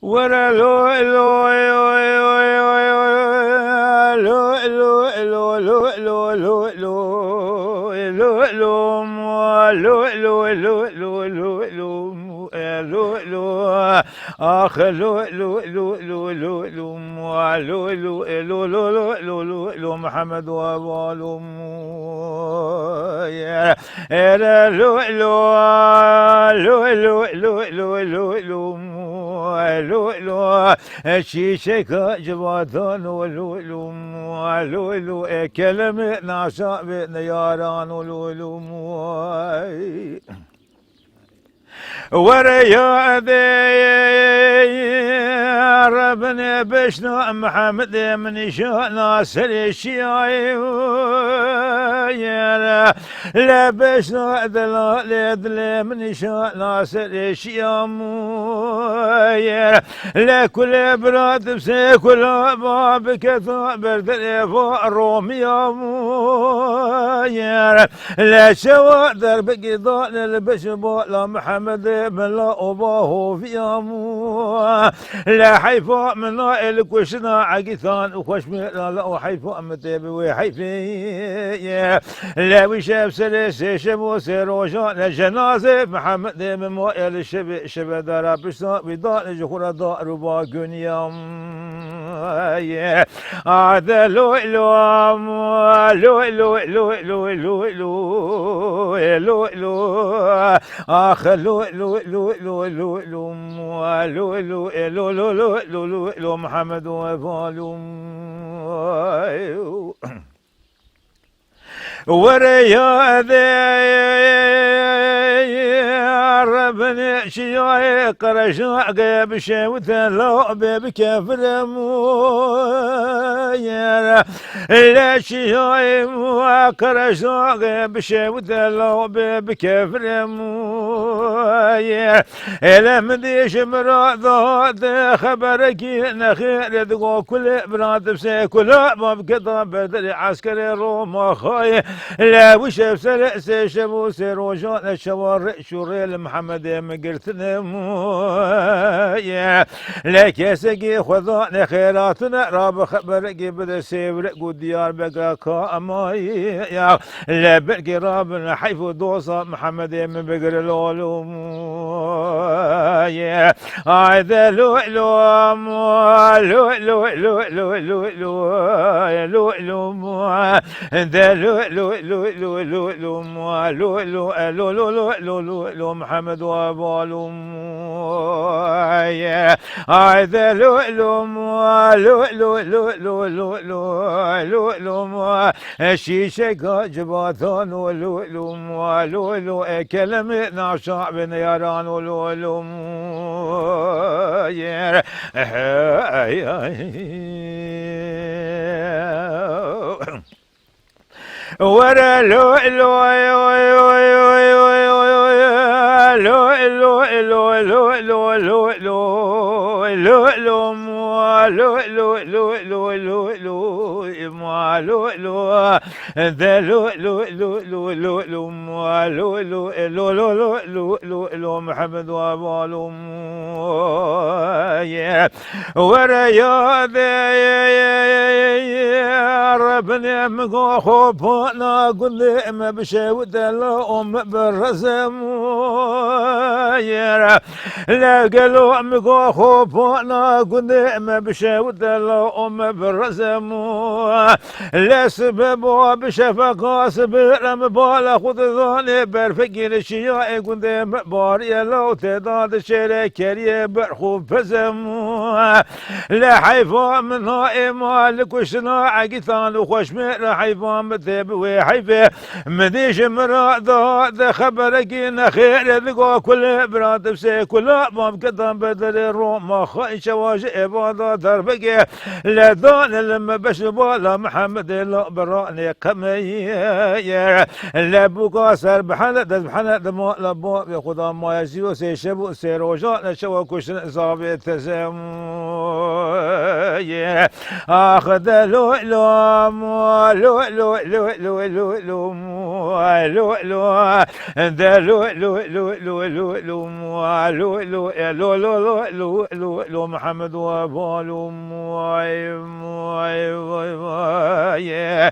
ورا لو لو لو لو لو لو لو لو لو لو لو لو لو لو لو لو اخ لو لو لو لو لو لو لو لو لو لو لو لو لو محمد وابو يا لو لو لو لو لو لو لو لو لو شيشك جبادان لو لو لو كلمة نعشاء بنياران لو لو وريا ذي ربنا بشنا محمد من شاء ناصر الشيعي لا بشنا ذلال من شاء ناصر الشيعي لا كل براد بسي كل باب كثاب برد روميا لا شوى درب قضاء للبشبو لا محمد من لا أباه في أمو لا حيفا من لا الكوشنا عقيثان وخش لا حيفا متيب وحيفي لا وشاف سلس شبو سيروجان جنازة محمد من موائل الشب دارا بشنا بدان جخورا دار ربا قنيام هذا لو لو لو لو لو لو لو لو لو اخ لو لو لو لو لو لو لو لو لو لو لو لو محمد وفالو وريا ربنا شياي قرشا قيب شوتا لو بكفر مويا لا شياي قرشا قيب شوتا لو بكفر مويا إلا مديش مراد خبرك نخير دقو كل براد بسي كل باب كتاب بدري عسكري روما خاي لا وشاف سلس شبو سيروجان الشوارع شوريل محمد مقرتنا مويا لك يا سقي خذان خيراتنا راب خبرك بدا سيبرق وديار بقى كامايا لا بقي راب حيف دوصة محمد من بقر العلوم هذا لو لو لو لو لو لو لو لو لو ذا لو لو لو لو لو لو لو لو لو لو لو لو لو محمد وابو هذا لو لو لو لو لو لو لو لو لو شيشك جباثان لو لو لو كلمة نعشاء بنياران لو لو ورا لو لو لو لو لو لو لو لو لو لو لو لو لو لو لو لو لو لو ذا لو لو لو لو لو لو لو لو لو لو لو لو لو محمد وابو ورا يا ربنا مقو خوفنا قل ما بشاود الأم بالرسم لا قالوا مقو خوفنا قل ما بشاود الأم بالرسم لا سبب بشفقة سبب مبالغ خذ ظني برفقين الشياء قد مباري لو تداد شركة برخوف فزم لا حيفا من نائم لك وشنا عقيثان وخش من حيفا متب وحيفا مديش مراد ذا خبرك خير ذقو كل براد بسي كل باب كذا بدل الروم خايش واجئ عبادة دربك لا ذان لما بشبا لا محمد لا براني قمي لا بقاسر بحنا دماء لبا بخدا ما يسيو سي شبو سي روجان شو كشن صابي تسم اخذ لو لو لو لو لو لو لو لو لو لو ذا لو لو لو لو لو لو لو لو لو لو لو لو محمد وابو موي موي موي